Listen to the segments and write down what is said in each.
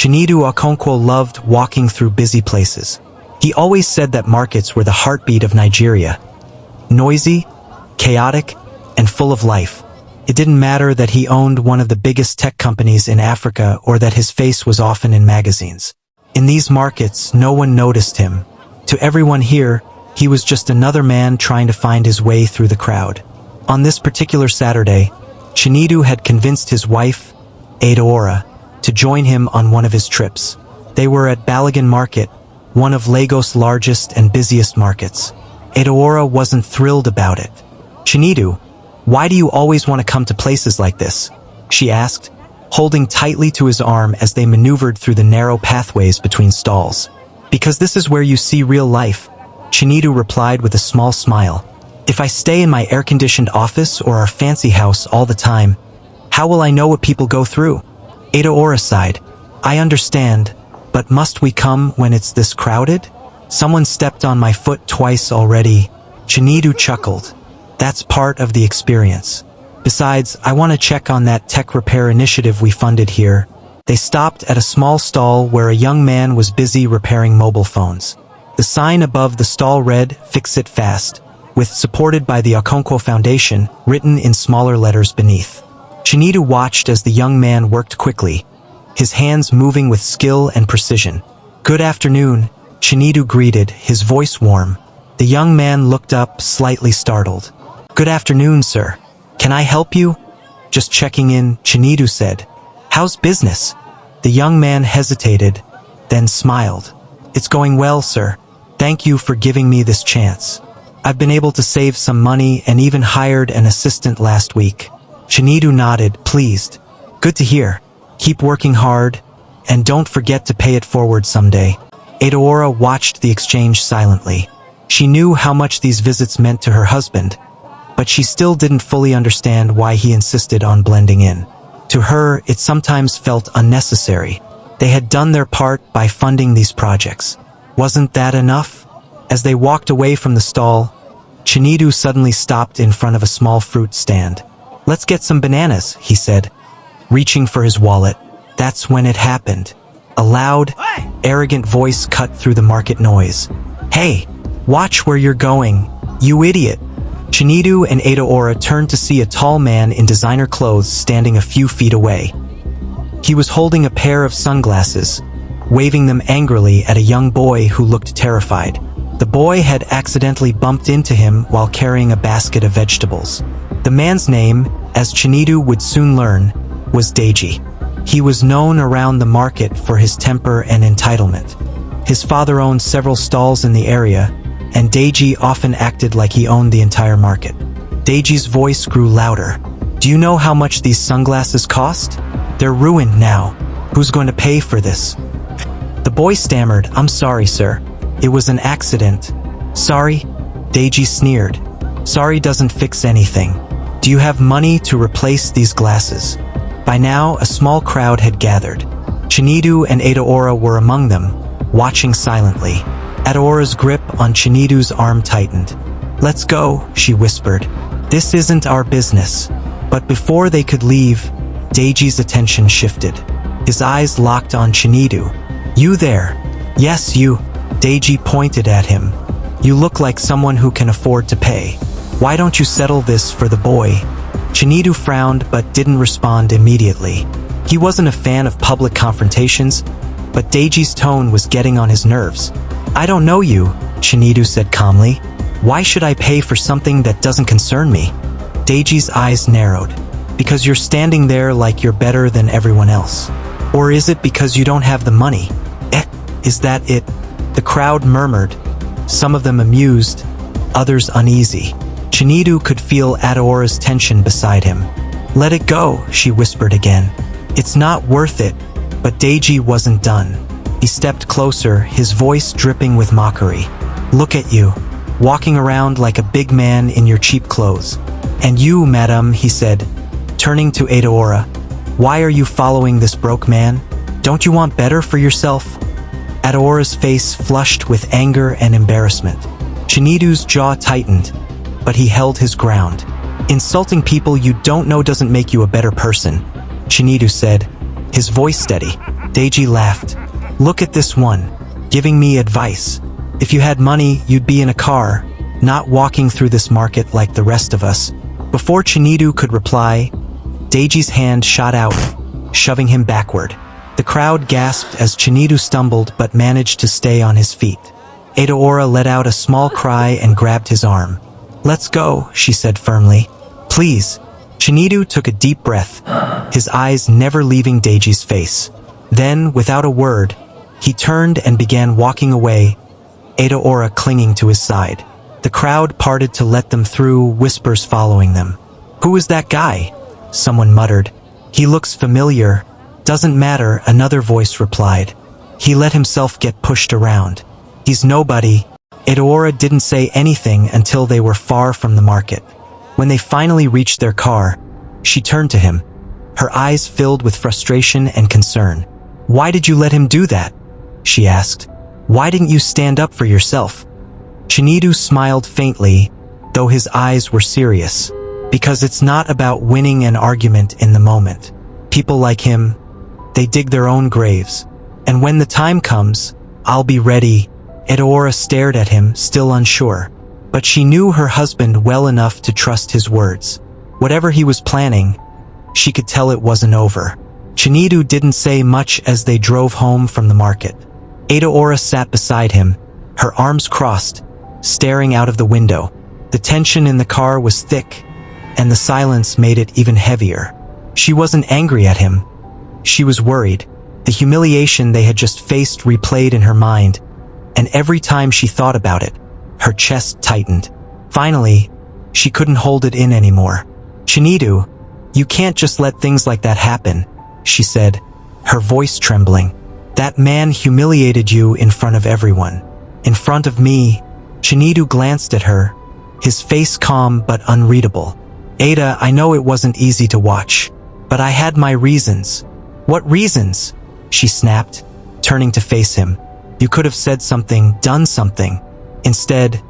Chinedu Okonkwo loved walking through busy places. He always said that markets were the heartbeat of Nigeria. Noisy, chaotic, and full of life. It didn't matter that he owned one of the biggest tech companies in Africa or that his face was often in magazines. In these markets, no one noticed him. To everyone here, he was just another man trying to find his way through the crowd. On this particular Saturday, Chinedu had convinced his wife, Adaora, to join him on one of his trips. They were at Balogun Market, one of Lagos' largest and busiest markets. Adaora wasn't thrilled about it. "Chinedu, why do you always want to come to places like this?" she asked, holding tightly to his arm as they maneuvered through the narrow pathways between stalls. "Because this is where you see real life," Chinedu replied with a small smile. "If I stay in my air-conditioned office or our fancy house all the time, how will I know what people go through?" Adaora sighed. "I understand, but must we come when it's this crowded? Someone stepped on my foot twice already." Chinedu chuckled. "That's part of the experience. Besides, I want to check on that tech repair initiative we funded here." They stopped at a small stall where a young man was busy repairing mobile phones. The sign above the stall read, "Fix it fast," with "supported by the Okonkwo Foundation" written in smaller letters beneath. Chinedu watched as the young man worked quickly, his hands moving with skill and precision. "Good afternoon," Chinedu greeted, his voice warm. The young man looked up, slightly startled. "Good afternoon, sir. Can I help you?" "Just checking in," Chinedu said. "How's business?" The young man hesitated, then smiled. "It's going well, sir. Thank you for giving me this chance. I've been able to save some money and even hired an assistant last week." Chinedu nodded, pleased. "Good to hear. Keep working hard, and don't forget to pay it forward someday." Adaora watched the exchange silently. She knew how much these visits meant to her husband, but she still didn't fully understand why he insisted on blending in. To her, it sometimes felt unnecessary. They had done their part by funding these projects. Wasn't that enough? As they walked away from the stall, Chinedu suddenly stopped in front of a small fruit stand. "Let's get some bananas," he said, reaching for his wallet. That's when it happened. A loud, arrogant voice cut through the market noise. "Hey, watch where you're going, you idiot." Chinedu and Adaora turned to see a tall man in designer clothes standing a few feet away. He was holding a pair of sunglasses, waving them angrily at a young boy who looked terrified. The boy had accidentally bumped into him while carrying a basket of vegetables. The man's name, as Chinedu would soon learn, was Deji. He was known around the market for his temper and entitlement. His father owned several stalls in the area, and Deji often acted like he owned the entire market. Deji's voice grew louder. "Do you know how much these sunglasses cost? They're ruined now. Who's going to pay for this?" The boy stammered, "I'm sorry, sir. It was an accident." "Sorry?" Deji sneered. "Sorry doesn't fix anything. Do you have money to replace these glasses?" By now, a small crowd had gathered. Chinedu and Adaora were among them, watching silently. Adaora's grip on Chinedu's arm tightened. "Let's go," she whispered. "This isn't our business." But before they could leave, Deji's attention shifted. His eyes locked on Chinedu. "You there?" "Yes, you." Deji pointed at him. "You look like someone who can afford to pay. Why don't you settle this for the boy?" Chinedu frowned but didn't respond immediately. He wasn't a fan of public confrontations, but Deji's tone was getting on his nerves. "I don't know you," Chinedu said calmly. "Why should I pay for something that doesn't concern me?" Deji's eyes narrowed. "Because you're standing there like you're better than everyone else. Or is it because you don't have the money?" Is that it?" The crowd murmured, some of them amused, others uneasy. Chinedu could feel Adaora's tension beside him. "Let it go," she whispered again. "It's not worth it." But Deji wasn't done. He stepped closer, his voice dripping with mockery. "Look at you, walking around like a big man in your cheap clothes. And you, madam," he said, turning to Adaora, "why are you following this broke man? Don't you want better for yourself?" Adaora's face flushed with anger and embarrassment. Chinedu's jaw tightened, but he held his ground. "Insulting people you don't know doesn't make you a better person," Chinedu said, his voice steady. Deji laughed. Look at this one, giving me advice. If you had money, you'd be in a car, not walking through this market like the rest of us. Before Chinidu could reply, Deji's hand shot out, shoving him backward. The crowd gasped as Chinidu stumbled but managed to stay on his feet. Edaora let out a small cry and grabbed his arm. Let's go, she said firmly. Please. Chinidu took a deep breath, his eyes never leaving Deji's face. Then, without a word, he turned and began walking away, Edaora clinging to his side. The crowd parted to let them through, whispers following them. Who is that guy? Someone muttered. He looks familiar. Doesn't matter, another voice replied. He let himself get pushed around. He's nobody. Edaora didn't say anything until they were far from the market. When they finally reached their car, she turned to him, her eyes filled with frustration and concern. Why did you let him do that? She asked. Why didn't you stand up for yourself? Chinidu smiled faintly, though his eyes were serious. Because it's not about winning an argument in the moment. People like him, they dig their own graves. And when the time comes, I'll be ready. Edaora stared at him, still unsure. But she knew her husband well enough to trust his words. Whatever he was planning, she could tell it wasn't over. Chinidu didn't say much as they drove home from the market. Edaora sat beside him, her arms crossed, staring out of the window. The tension in the car was thick, and the silence made it even heavier. She wasn't angry at him. She was worried. The humiliation they had just faced replayed in her mind, and every time she thought about it, her chest tightened. Finally, she couldn't hold it in anymore. Chinidu, you can't just let things like that happen, she said, her voice trembling. That man humiliated you in front of everyone. In front of me. Chinidu glanced at her, his face calm but unreadable. Ada, I know it wasn't easy to watch, but I had my reasons. What reasons? She snapped, turning to face him. You could have said something, done something. Instead,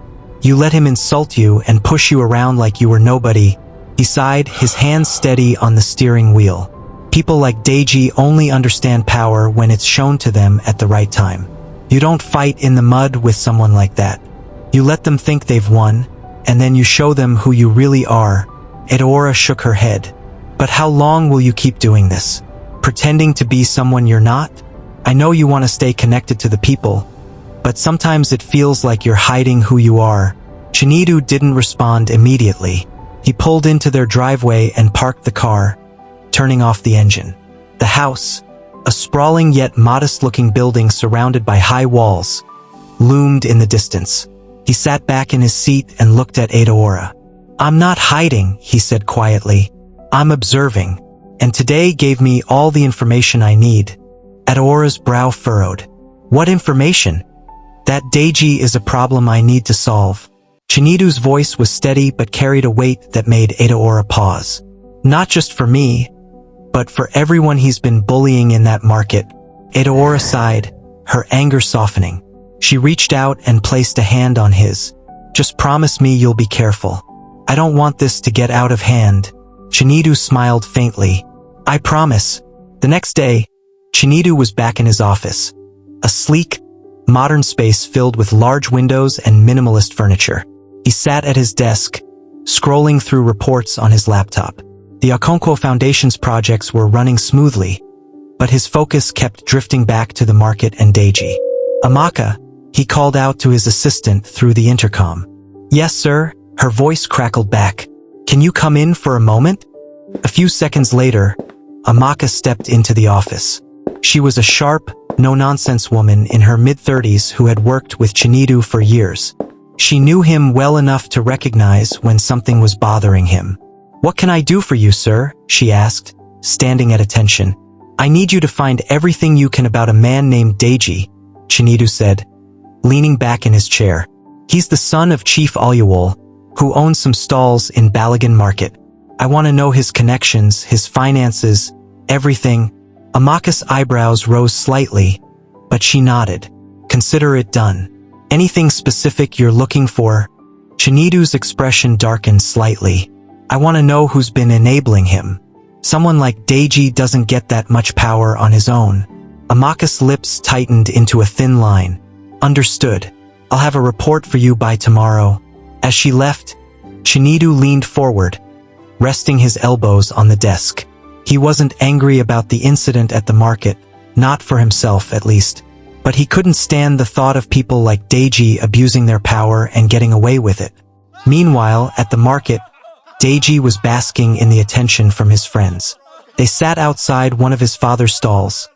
you let him insult you and push you around like you were nobody. He sighed, his hands steady on the steering wheel. People like Deji only understand power when it's shown to them at the right time. You don't fight in the mud with someone like that. You let them think they've won, and then you show them who you really are. Edaora shook her head. But how long will you keep doing this? Pretending to be someone you're not? I know you want to stay connected to the people, but sometimes it feels like you're hiding who you are. Chinidu didn't respond immediately. He pulled into their driveway and parked the car, turning off the engine. The house, a sprawling yet modest-looking building surrounded by high walls, loomed in the distance. He sat back in his seat and looked at Edaora. I'm not hiding, he said quietly. I'm observing, and today gave me all the information I need. Edaora's brow furrowed. What information? That Deji is a problem I need to solve. Chinidu's voice was steady but carried a weight that made Edaora pause. Not just for me, but for everyone he's been bullying in that market. Edaora sighed, her anger softening. She reached out and placed a hand on his. Just promise me you'll be careful. I don't want this to get out of hand. Chinidu smiled faintly. I promise. The next day, Chinidu was back in his office. A sleek, modern space filled with large windows and minimalist furniture. He sat at his desk, scrolling through reports on his laptop. The Okonkwo Foundation's projects were running smoothly, but his focus kept drifting back to the market and Deji. Amaka, he called out to his assistant through the intercom. Yes, sir, her voice crackled back. Can you come in for a moment? A few seconds later, Amaka stepped into the office. She was a sharp, no-nonsense woman in her mid-30s who had worked with Chinidu for years. She knew him well enough to recognize when something was bothering him. What can I do for you, sir? She asked, standing at attention. I need you to find everything you can about a man named Deji, Chinidu said, leaning back in his chair. He's the son of Chief Alyawol, who owns some stalls in Balagan Market. I want to know his connections, his finances, everything. Amaka's eyebrows rose slightly, but she nodded. Consider it done. Anything specific you're looking for? Chinidu's expression darkened slightly. I want to know who's been enabling him. Someone like Deji doesn't get that much power on his own. Amaka's lips tightened into a thin line. Understood. I'll have a report for you by tomorrow. As she left, Chinedu leaned forward, resting his elbows on the desk. He wasn't angry about the incident at the market, not for himself at least, but he couldn't stand the thought of people like Deji abusing their power and getting away with it. Meanwhile, at the market, Deji was basking in the attention from his friends. They sat outside one of his father's stalls,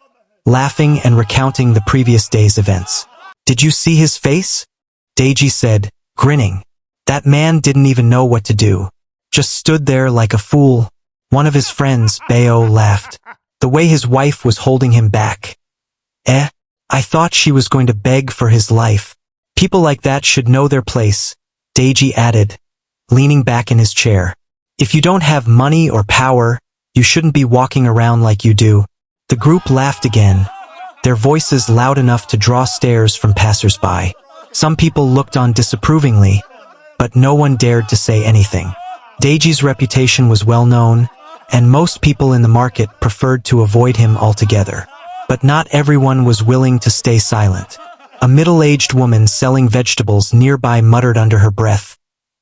laughing and recounting the previous day's events. Did you see his face? Deji said, grinning. That man didn't even know what to do. Just stood there like a fool. One of his friends, Bayo, laughed. The way his wife was holding him back. I thought she was going to beg for his life. People like that should know their place, Deji added, leaning back in his chair. If you don't have money or power, you shouldn't be walking around like you do. The group laughed again, their voices loud enough to draw stares from passers-by. Some people looked on disapprovingly, but no one dared to say anything. Deji's reputation was well known, and most people in the market preferred to avoid him altogether. But not everyone was willing to stay silent. A middle-aged woman selling vegetables nearby muttered under her breath,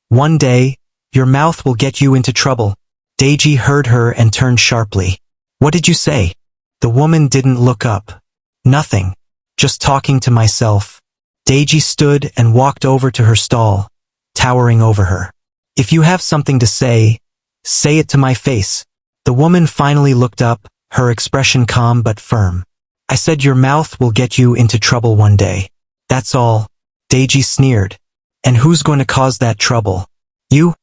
"One day, your mouth will get you into trouble." Deji heard her and turned sharply. "What did you say?" The woman didn't look up. "Nothing. Just talking to myself." Deji stood and walked over to her stall, towering over her. "If you have something to say it to my face." The woman finally looked up, her expression calm but firm. "I said your mouth will get you into trouble one day. That's all." Deji sneered. "And who's going to cause that trouble? You?"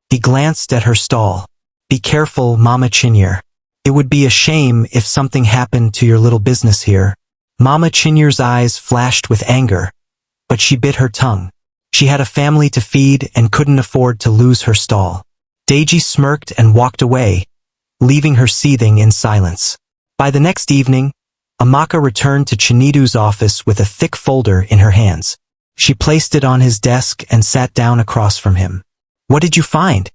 He glanced at her stall. "Be careful, Mama Chinyere. It would be a shame if something happened to your little business here." Mama Chinyere's eyes flashed with anger, but she bit her tongue. She had a family to feed and couldn't afford to lose her stall. Deji smirked and walked away, leaving her seething in silence. By the next evening, Amaka returned to Chinedu's office with a thick folder in her hands. She placed it on his desk and sat down across from him. "What did you find?"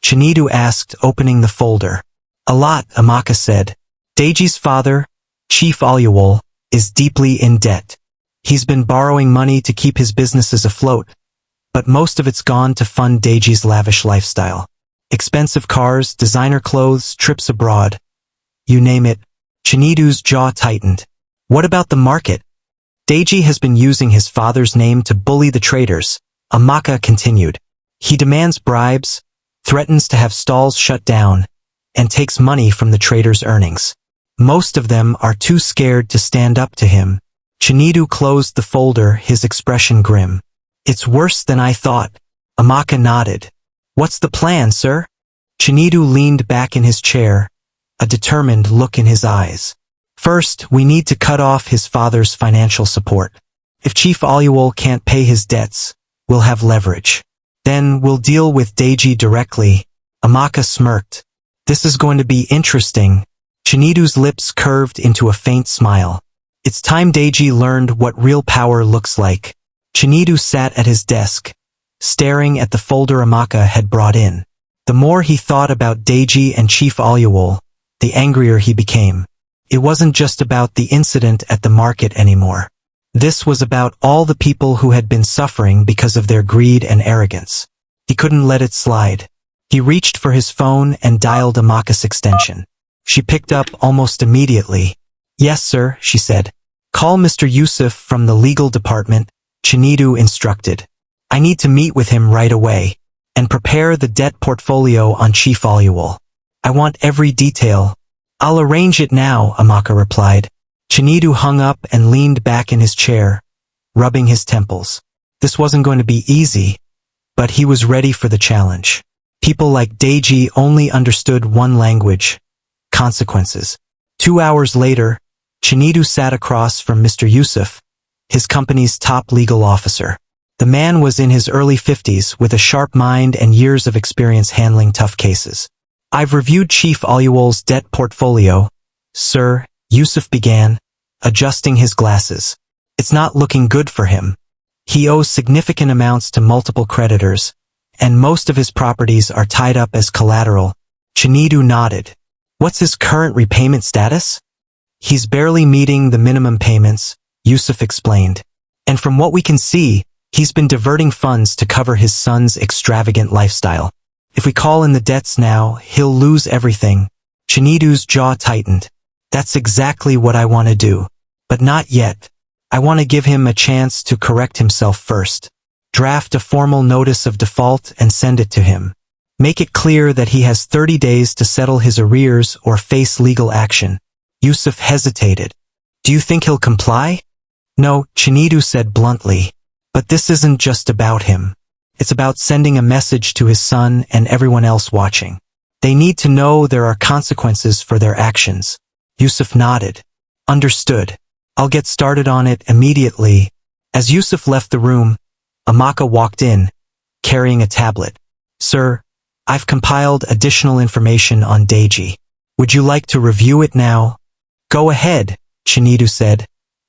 Chinedu asked, opening the folder. "A lot," Amaka said. "Deji's father, Chief Aluwal, is deeply in debt. He's been borrowing money to keep his businesses afloat, but most of it's gone to fund Deji's lavish lifestyle. Expensive cars, designer clothes, trips abroad. You name it." Chinedu's jaw tightened. "What about the market?" "Deji has been using his father's name to bully the traders," Amaka continued. "He demands bribes, threatens to have stalls shut down, and takes money from the traders' earnings. Most of them are too scared to stand up to him." Chinedu closed the folder, his expression grim. "It's worse than I thought." Amaka nodded. "What's the plan, sir?" Chinedu leaned back in his chair, a determined look in his eyes. "First, we need to cut off his father's financial support. If Chief Aluwal can't pay his debts, we'll have leverage. Then we'll deal with Deji directly." Amaka smirked. "This is going to be interesting." Chinedu's lips curved into a faint smile. "It's time Deji learned what real power looks like." Chinedu sat at his desk, staring at the folder Amaka had brought in. The more he thought about Deji and Chief Aluwal, the angrier he became. It wasn't just about the incident at the market anymore. This was about all the people who had been suffering because of their greed and arrogance. He couldn't let it slide. He reached for his phone and dialed Amaka's extension. She picked up almost immediately. "Yes, sir," she said. "Call Mr. Yusuf from the legal department," Chinedu instructed. "I need to meet with him right away. And prepare the debt portfolio on Chief Aluwal. I want every detail." "I'll arrange it now," Amaka replied. Chinedu hung up and leaned back in his chair, rubbing his temples. This wasn't going to be easy, but he was ready for the challenge. People like Deji only understood one language: consequences. 2 hours later, Chinedu sat across from Mr. Yusuf, his company's top legal officer. The man was in his early 50s with a sharp mind and years of experience handling tough cases. "I've reviewed Chief Aluwal's debt portfolio, sir," Yusuf began, adjusting his glasses. "It's not looking good for him. He owes significant amounts to multiple creditors, and most of his properties are tied up as collateral." Chinedu nodded. "What's his current repayment status?" He's barely meeting the minimum payments, Yusuf explained. And from what we can see, he's been diverting funds to cover his son's extravagant lifestyle. If we call in the debts now, he'll lose everything. Chinidu's jaw tightened. That's exactly what I want to do. But not yet. I want to give him a chance to correct himself first. Draft a formal notice of default and send it to him. Make it clear that he has 30 days to settle his arrears or face legal action. Yusuf hesitated. Do you think he'll comply? No, Chinidu said bluntly. But this isn't just about him. It's about sending a message to his son and everyone else watching. They need to know there are consequences for their actions. Yusuf nodded. Understood. I'll get started on it immediately. As Yusuf left the room, Amaka walked in, carrying a tablet. Sir, I've compiled additional information on Deji. Would you like to review it now? Go ahead, Chinidu said,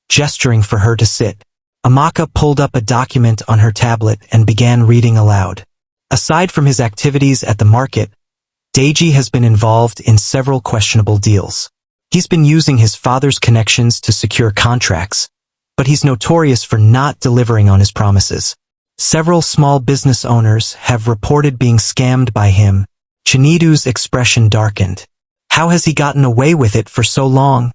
gesturing for her to sit. Amaka pulled up a document on her tablet and began reading aloud. Aside from his activities at the market, Deji has been involved in several questionable deals. He's been using his father's connections to secure contracts, but he's notorious for not delivering on his promises. Several small business owners have reported being scammed by him. Chinidu's expression darkened. How has he gotten away with it for so long?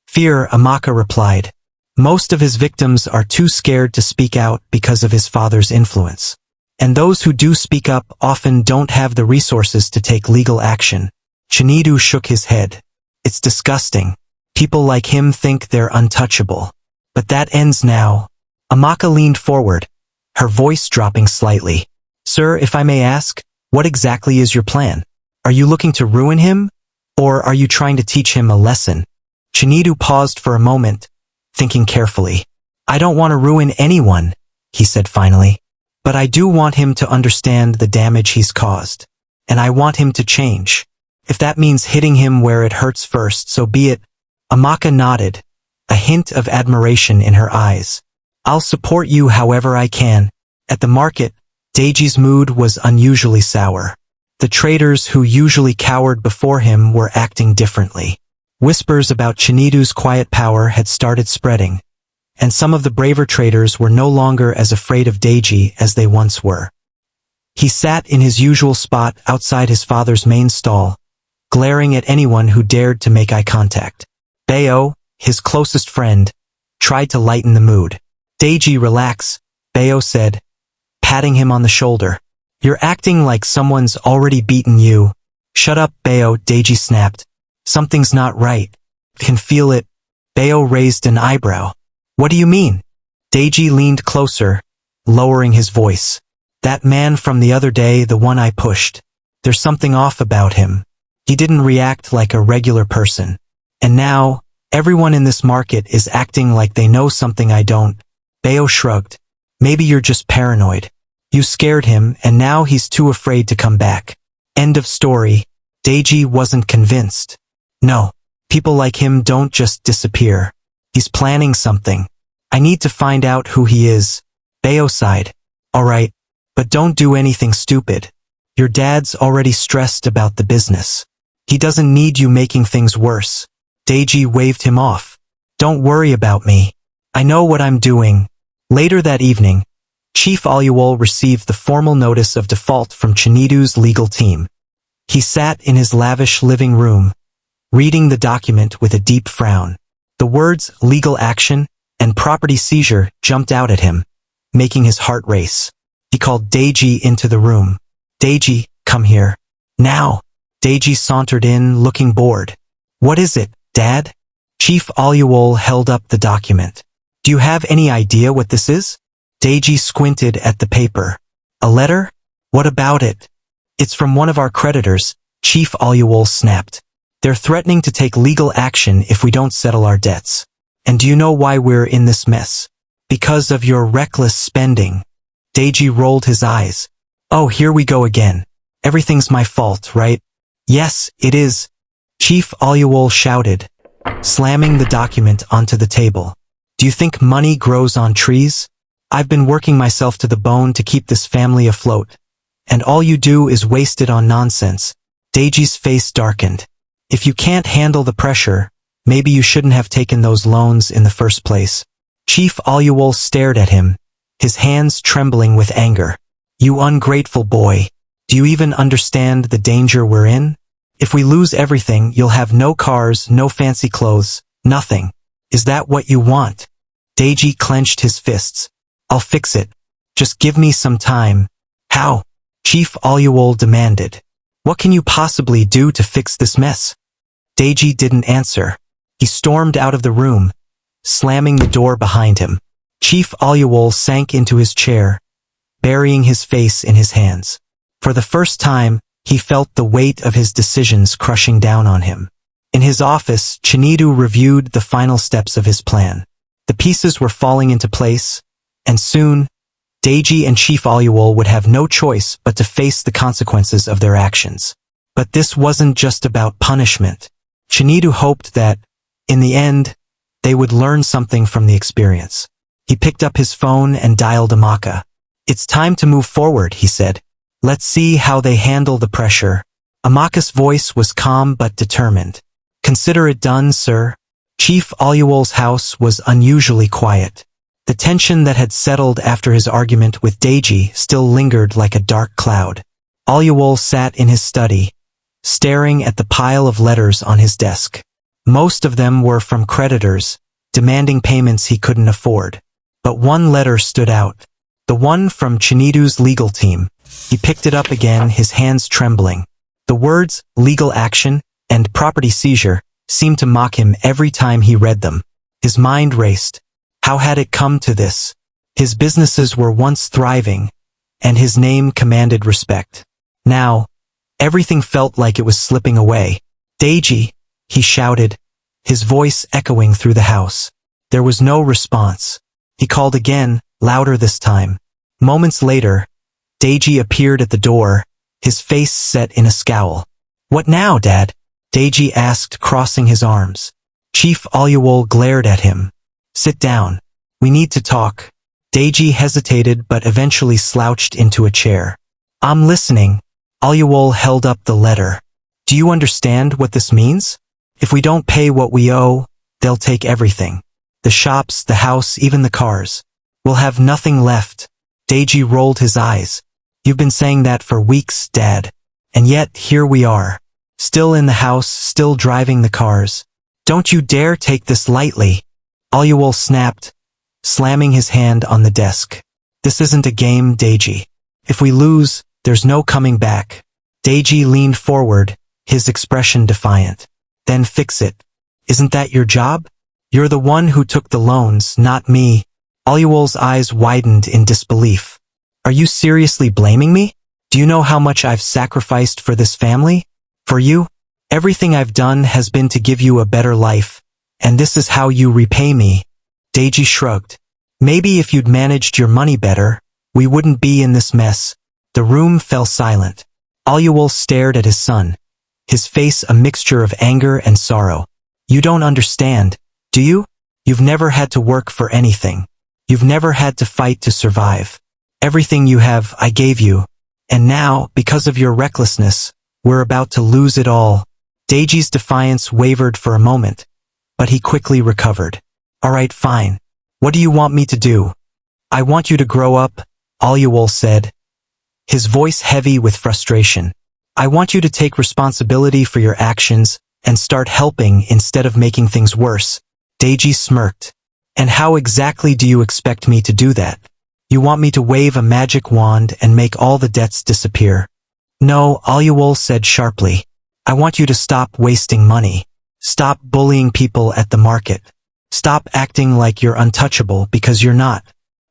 Fear, Amaka replied. Most of his victims are too scared to speak out because of his father's influence. And those who do speak up often don't have the resources to take legal action. Chinidu shook his head. It's disgusting. People like him think they're untouchable. But that ends now. Amaka leaned forward, her voice dropping slightly. Sir, if I may ask, what exactly is your plan? Are you looking to ruin him? Or are you trying to teach him a lesson? Chinidu paused for a moment, thinking carefully. I don't want to ruin anyone, he said finally. But I do want him to understand the damage he's caused. And I want him to change. If that means hitting him where it hurts first, so be it. Amaka nodded, a hint of admiration in her eyes. I'll support you however I can. At the market, Deji's mood was unusually sour. The traders who usually cowered before him were acting differently. Whispers about Chinidu's quiet power had started spreading, and some of the braver traders were no longer as afraid of Deji as they once were. He sat in his usual spot outside his father's main stall, glaring at anyone who dared to make eye contact. Bayo, his closest friend, tried to lighten the mood. Deji, relax, Bayo said, patting him on the shoulder. You're acting like someone's already beaten you. Shut up, Bayo, Deji snapped. Something's not right. Can feel it. Bayo raised an eyebrow. What do you mean? Deji leaned closer, lowering his voice. That man from the other day, the one I pushed. There's something off about him. He didn't react like a regular person. And now, everyone in this market is acting like they know something I don't. Bayo shrugged. Maybe you're just paranoid. You scared him and now he's too afraid to come back. End of story. Deji wasn't convinced. No, people like him don't just disappear. He's planning something. I need to find out who he is. Bayo sighed. Alright, but don't do anything stupid. Your dad's already stressed about the business. He doesn't need you making things worse. Deji waved him off. Don't worry about me. I know what I'm doing. Later that evening, Chief Aluol received the formal notice of default from Chinidu's legal team. He sat in his lavish living room, reading the document with a deep frown. The words legal action and property seizure jumped out at him, making his heart race. He called Deji into the room. Deji, come here. Now. Deji sauntered in, looking bored. What is it, Dad? Chief Aluol held up the document. Do you have any idea what this is? Deji squinted at the paper. A letter? What about it? It's from one of our creditors, Chief Aluol snapped. They're threatening to take legal action if we don't settle our debts. And do you know why we're in this mess? Because of your reckless spending. Deji rolled his eyes. Oh, here we go again. Everything's my fault, right? Yes, it is. Chief Aluol shouted, slamming the document onto the table. Do you think money grows on trees? I've been working myself to the bone to keep this family afloat. And all you do is waste it on nonsense. Deji's face darkened. If you can't handle the pressure, Maybe you shouldn't have taken those loans in the first place. Chief Oluwole stared at him, his hands trembling with anger. You ungrateful boy. Do you even understand the danger we're in? If we lose everything, you'll have no cars, no fancy clothes, nothing. Is that what you want? Deji clenched his fists. I'll fix it. Just give me some time. How? Chief Oluwole demanded. What can you possibly do to fix this mess? Deji didn't answer. He stormed out of the room, slamming the door behind him. Chief Oluwole sank into his chair, burying his face in his hands. For the first time, he felt the weight of his decisions crushing down on him. In his office, Chinedu reviewed the final steps of his plan. The pieces were falling into place, and soon, Deji and Chief Oluwole would have no choice but to face the consequences of their actions. But this wasn't just about punishment. Chinedu hoped that, in the end, they would learn something from the experience. He picked up his phone and dialed Amaka. It's time to move forward, he said. Let's see how they handle the pressure. Amaka's voice was calm but determined. Consider it done, sir. Chief Oluwole's house was unusually quiet. The tension that had settled after his argument with Deji still lingered like a dark cloud. Oluwole sat in his study, staring at the pile of letters on his desk. Most of them were from creditors, demanding payments he couldn't afford. But one letter stood out. The one from Chinedu's legal team. He picked it up again, his hands trembling. The words, legal action, and property seizure, seemed to mock him every time he read them. His mind raced. How had it come to this? His businesses were once thriving, and his name commanded respect. Now, everything felt like it was slipping away. Deji, he shouted, his voice echoing through the house. There was no response. He called again, louder this time. Moments later, Deji appeared at the door, his face set in a scowl. What now, Dad? Deji asked, crossing his arms. Chief Oluwole glared at him. Sit down. We need to talk. Deji hesitated but eventually slouched into a chair. I'm listening. Oluwole held up the letter. Do you understand what this means? If we don't pay what we owe, they'll take everything. The shops, the house, even the cars. We'll have nothing left. Deji rolled his eyes. You've been saying that for weeks, Dad. And yet, here we are. Still in the house, still driving the cars. Don't you dare take this lightly. Oluwole snapped, slamming his hand on the desk. This isn't a game, Deji. If we lose, there's no coming back. Deji leaned forward, his expression defiant. Then fix it. Isn't that your job? You're the one who took the loans, not me. Oluwole's eyes widened in disbelief. Are you seriously blaming me? Do you know how much I've sacrificed for this family? For you? Everything I've done has been to give you a better life, and this is how you repay me. Deji shrugged. Maybe if you'd managed your money better, we wouldn't be in this mess. The room fell silent. Oluwole stared at his son, his face a mixture of anger and sorrow. You don't understand, do you? You've never had to work for anything. You've never had to fight to survive. Everything you have, I gave you. And now, because of your recklessness, we're about to lose it all. Deji's defiance wavered for a moment, but he quickly recovered. All right, fine. What do you want me to do? I want you to grow up, Oluwole said, his voice heavy with frustration. I want you to take responsibility for your actions and start helping instead of making things worse. Deji smirked. And how exactly do you expect me to do that? You want me to wave a magic wand and make all the debts disappear? No, Oluwole said sharply. I want you to stop wasting money. Stop bullying people at the market. Stop acting like you're untouchable because you're not.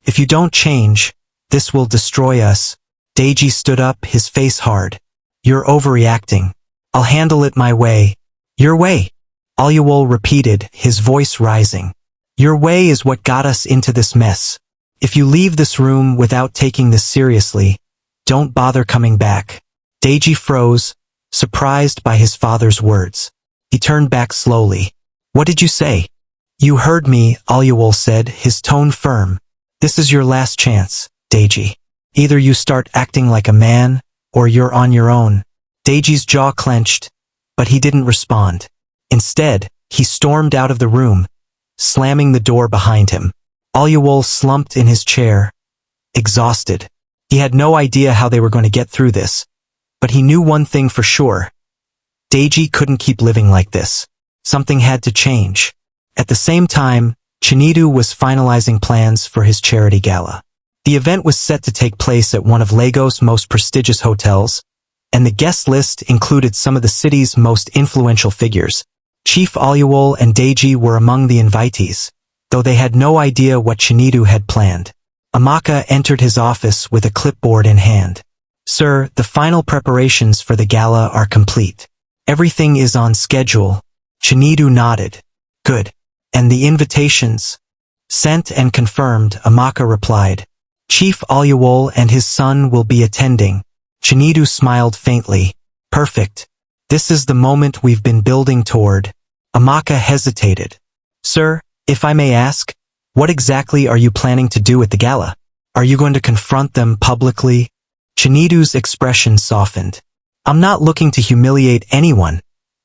If you don't change, this will destroy us. Deji stood up, his face hard. You're overreacting. I'll handle it my way. Your way. Oluwole repeated, his voice rising. Your way is what got us into this mess. If you leave this room without taking this seriously, don't bother coming back. Deji froze, surprised by his father's words. He turned back slowly. What did you say? You heard me, Oluwole said, his tone firm. This is your last chance, Deji. Either you start acting like a man, or you're on your own. Deji's jaw clenched, but he didn't respond. Instead, He stormed out of the room, slamming the door behind him. Aluwol slumped in his chair, exhausted. He had no idea how they were going to get through this, but he knew one thing for sure. Deji couldn't keep living like this. Something had to change. At the same time, Chinedu was finalizing plans for his charity gala. The event was set to take place at one of Lagos' most prestigious hotels, and the guest list included some of the city's most influential figures. Chief Aluwol and Deji were among the invitees, though they had no idea what Chinedu had planned. Amaka entered his office with a clipboard in hand. "Sir, the final preparations for the gala are complete. Everything is on schedule." Chinedu nodded. "Good. And the invitations?" "Sent and confirmed," Amaka replied. "Chief Aluwol and his son will be attending." Chinedu smiled faintly. "Perfect. This is the moment we've been building toward." Amaka hesitated. "Sir, if I may ask, what exactly are you planning to do at the gala? Are you going to confront them publicly?" Chinedu's expression softened. "I'm not looking to humiliate anyone,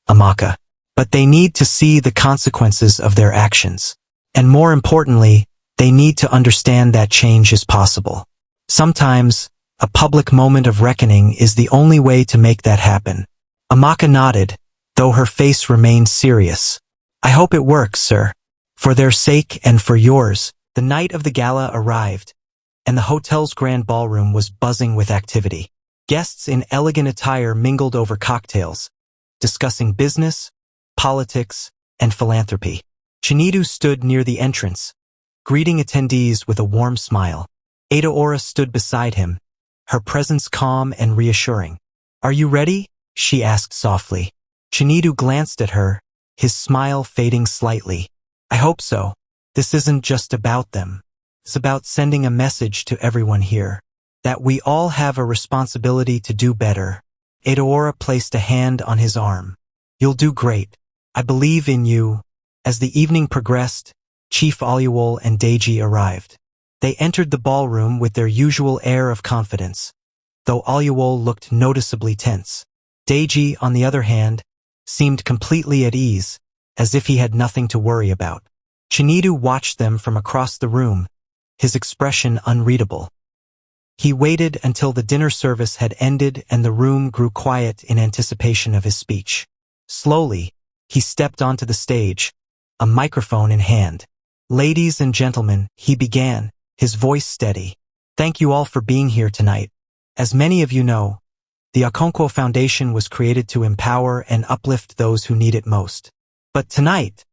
Amaka, but they need to see the consequences of their actions. And more importantly, they need to understand that change is possible. Sometimes, a public moment of reckoning is the only way to make that happen." Amaka nodded, though her face remained serious. "I hope it works, sir. For their sake and for yours." The night of the gala arrived, and the hotel's grand ballroom was buzzing with activity. Guests in elegant attire mingled over cocktails, discussing business, politics, and philanthropy. Chinedu stood near the entrance, greeting attendees with a warm smile. Adaora stood beside him, her presence calm and reassuring. "Are you ready?" she asked softly. Chinedu glanced at her, his smile fading slightly. "I hope so. This isn't just about them. It's about sending a message to everyone here, that we all have a responsibility to do better." Adaora placed a hand on his arm. "You'll do great. I believe in you." As the evening progressed, Chief Aluwol and Deji arrived. They entered the ballroom with their usual air of confidence, though Aluwol looked noticeably tense. Deji, on the other hand, seemed completely at ease, as if he had nothing to worry about. Chinedu watched them from across the room, his expression unreadable. He waited until the dinner service had ended and the room grew quiet in anticipation of his speech. Slowly, he stepped onto the stage, a microphone in hand. "Ladies and gentlemen," he began, his voice steady. "Thank you all for being here tonight. As many of you know, the Okonkwo Foundation was created to empower and uplift those who need it most. But tonight,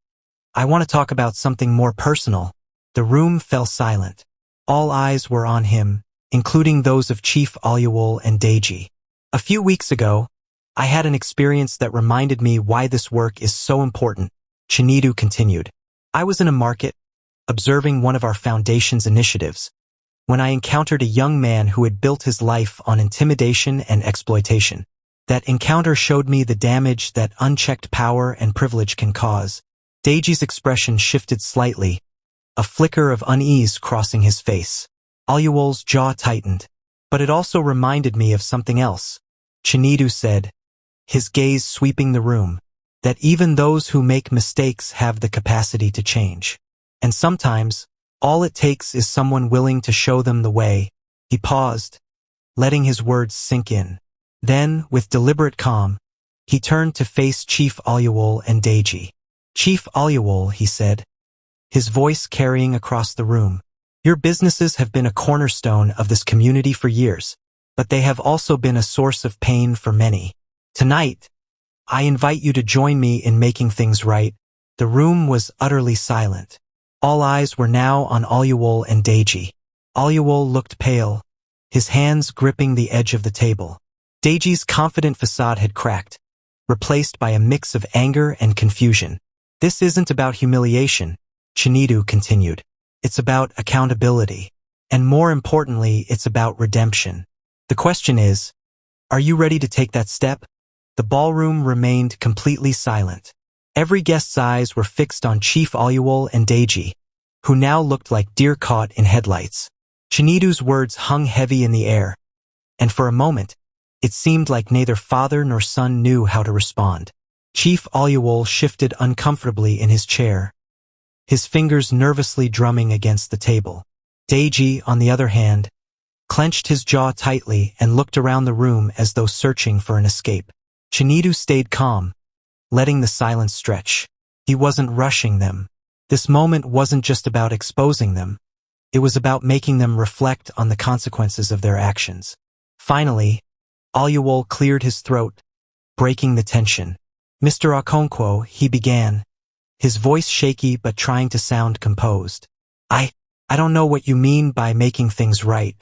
I want to talk about something more personal." The room fell silent. All eyes were on him, including those of Chief Aluwol and Deji. "A few weeks ago, I had an experience that reminded me why this work is so important," Chinedu continued. "I was in a market, observing one of our foundation's initiatives, when I encountered a young man who had built his life on intimidation and exploitation. That encounter showed me the damage that unchecked power and privilege can cause." Deji's expression shifted slightly, a flicker of unease crossing his face. Aluwol's jaw tightened. "But it also reminded me of something else," Chinedu said, his gaze sweeping the room, "that even those who make mistakes have the capacity to change. And sometimes, all it takes is someone willing to show them the way." He paused, letting his words sink in. Then, with deliberate calm, he turned to face Chief Aluwol and Deji. "Chief Aluwol," he said, his voice carrying across the room, "your businesses have been a cornerstone of this community for years, but they have also been a source of pain for many. Tonight, I invite you to join me in making things right." The room was utterly silent. All eyes were now on Aluwol and Deji. Aluwol looked pale, his hands gripping the edge of the table. Deji's confident facade had cracked, replaced by a mix of anger and confusion. "This isn't about humiliation," Chinedu continued. "It's about accountability. And more importantly, it's about redemption. The question is, are you ready to take that step?" The ballroom remained completely silent. Every guest's eyes were fixed on Chief Aluwol and Deji, who now looked like deer caught in headlights. Chinedu's words hung heavy in the air, and for a moment, it seemed like neither father nor son knew how to respond. Chief Oluwole shifted uncomfortably in his chair, his fingers nervously drumming against the table. Deji, on the other hand, clenched his jaw tightly and looked around the room as though searching for an escape. Chinedu stayed calm, letting the silence stretch. He wasn't rushing them. This moment wasn't just about exposing them. It was about making them reflect on the consequences of their actions. Finally, Oluwole cleared his throat, breaking the tension. Mr. Okonkwo, he began, his voice shaky but trying to sound composed. I don't know what you mean by making things right.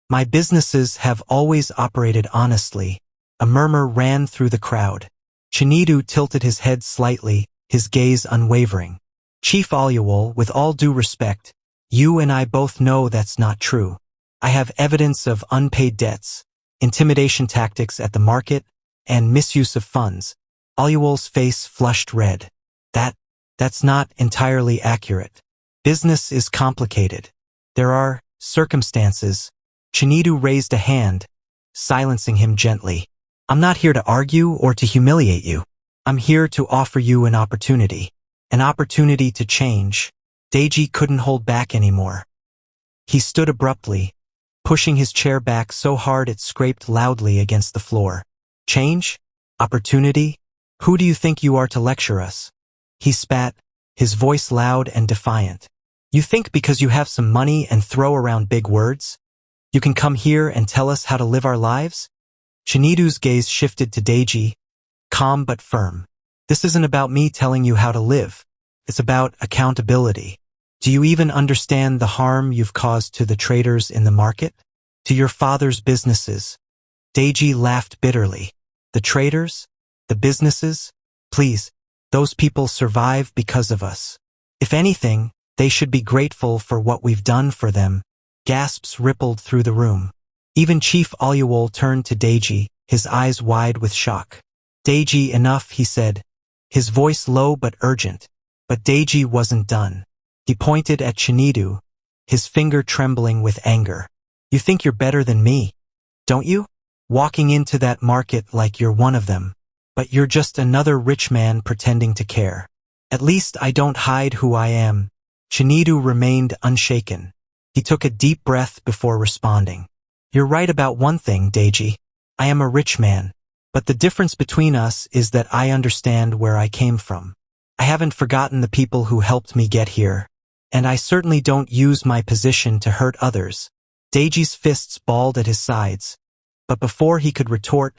My businesses have always operated honestly. A murmur ran through the crowd. Chinedu tilted his head slightly, his gaze unwavering. Chief Oluwole, with all due respect, you and I both know that's not true. I have evidence of unpaid debts, intimidation tactics at the market, and misuse of funds. Oluwole's face flushed red. That's not entirely accurate. Business is complicated. There are circumstances. Chinedu raised a hand, silencing him gently. I'm not here to argue or to humiliate you. I'm here to offer you an opportunity to change. Deji couldn't hold back anymore. He stood abruptly, pushing his chair back so hard it scraped loudly against the floor. Change? Opportunity? Who do you think you are to lecture us? He spat, his voice loud and defiant. You think because you have some money and throw around big words, you can come here and tell us how to live our lives? Chinedu's gaze shifted to Deji, calm but firm. This isn't about me telling you how to live. It's about accountability. Do you even understand the harm you've caused to the traders in the market? To your father's businesses? Deji laughed bitterly. The traders? The businesses? Please, those people survive because of us. If anything, they should be grateful for what we've done for them. Gasps rippled through the room. Even Chief Oluwole turned to Deji, his eyes wide with shock. Deji, enough, he said, his voice low but urgent. But Deji wasn't done. He pointed at Chinedu, his finger trembling with anger. You think you're better than me, don't you? Walking into that market like you're one of them. But you're just another rich man pretending to care. At least I don't hide who I am. Chinedu remained unshaken. He took a deep breath before responding. You're right about one thing, Deji. I am a rich man. But the difference between us is that I understand where I came from. I haven't forgotten the people who helped me get here. And I certainly don't use my position to hurt others. Deji's fists balled at his sides. But before he could retort,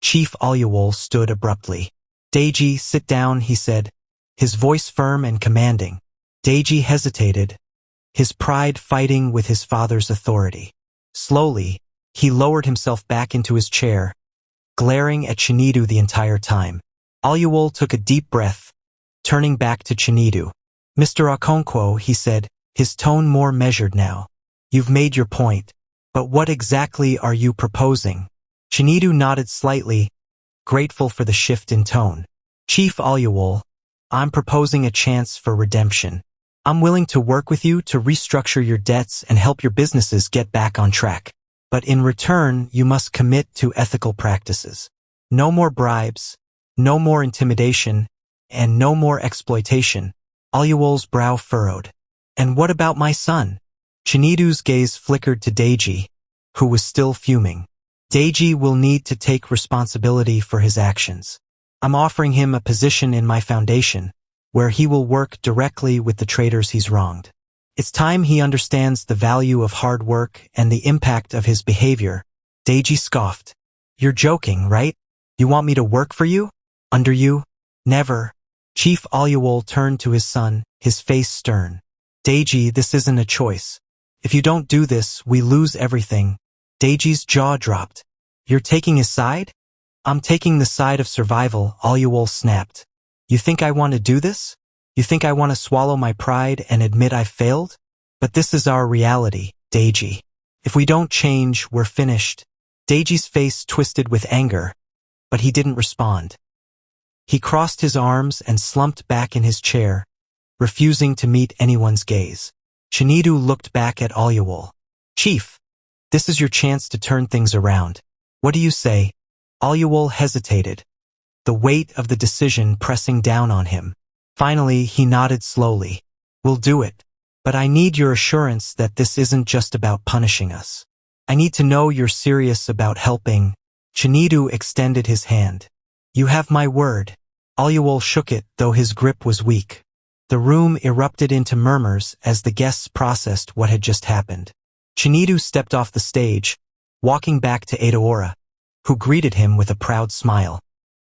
Chief Oluwole stood abruptly. Deji, sit down, he said, his voice firm and commanding. Deji hesitated, his pride fighting with his father's authority. Slowly, he lowered himself back into his chair, glaring at Chinedu the entire time. Oluwole took a deep breath, turning back to Chinedu. Mr. Okonkwo, he said, his tone more measured now. You've made your point, but what exactly are you proposing? Chinedu nodded slightly, grateful for the shift in tone. Chief Oluwole, I'm proposing a chance for redemption. I'm willing to work with you to restructure your debts and help your businesses get back on track. But in return, you must commit to ethical practices. No more bribes, no more intimidation, and no more exploitation. Oluwole's brow furrowed. And what about my son? Chinedu's gaze flickered to Deji, who was still fuming. Deji will need to take responsibility for his actions. I'm offering him a position in my foundation, where he will work directly with the traders he's wronged. It's time he understands the value of hard work and the impact of his behavior. Deji scoffed. You're joking, right? You want me to work for you? Under you? Never. Chief Oluwole turned to his son, his face stern. Deji, this isn't a choice. If you don't do this, we lose everything. Deji's jaw dropped. You're taking his side? I'm taking the side of survival, Oluwole snapped. You think I want to do this? You think I want to swallow my pride and admit I've failed? But this is our reality, Deji. If we don't change, we're finished. Deji's face twisted with anger, but he didn't respond. He crossed his arms and slumped back in his chair, refusing to meet anyone's gaze. Chinedu looked back at Oluwole. Chief, this is your chance to turn things around. What do you say? Oluwole hesitated. the weight of the decision pressing down on him. Finally, he nodded slowly. We'll do it. But I need your assurance that this isn't just about punishing us. I need to know you're serious about helping. Chinedu extended his hand. You have my word. Aluwal shook it, though his grip was weak. The room erupted into murmurs as the guests processed what had just happened. Chinedu stepped off the stage, walking back to Adaora, who greeted him with a proud smile.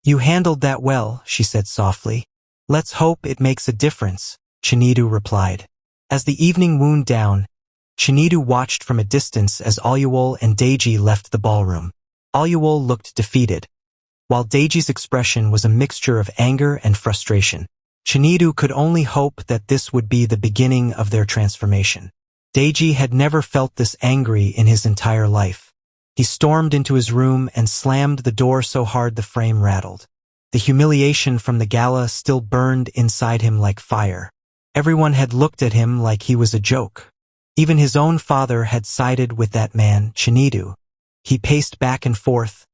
You handled that well, she said softly. Let's hope it makes a difference, Chinedu replied. As the evening wound down, Chinedu watched from a distance as Aluwal and Deji left the ballroom. Aluwal looked defeated, while Deji's expression was a mixture of anger and frustration. Chinedu could only hope that this would be the beginning of their transformation. Deji had never felt this angry in his entire life. He stormed into his room and slammed the door so hard the frame rattled. The humiliation from the gala still burned inside him like fire. Everyone had looked at him like he was a joke. Even his own father had sided with that man, Chinedu. He paced back and forth,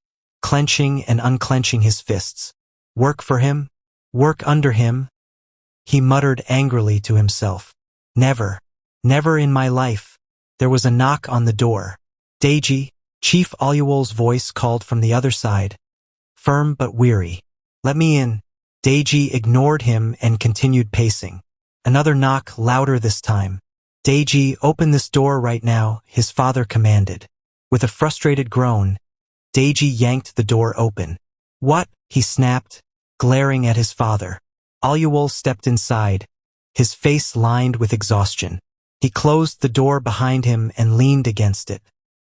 clenching and unclenching his fists. Work for him? Work under him? He muttered angrily to himself. Never, never in my life. There was a knock on the door. Deji, Chief Aluwal's voice called from the other side, firm but weary. Let me in. Deji ignored him and continued pacing. Another knock, louder this time. Deji, open this door right now, his father commanded. With a frustrated groan, Deji yanked the door open. What? He snapped, glaring at his father. Aluwal stepped inside, his face lined with exhaustion. He closed the door behind him and leaned against it.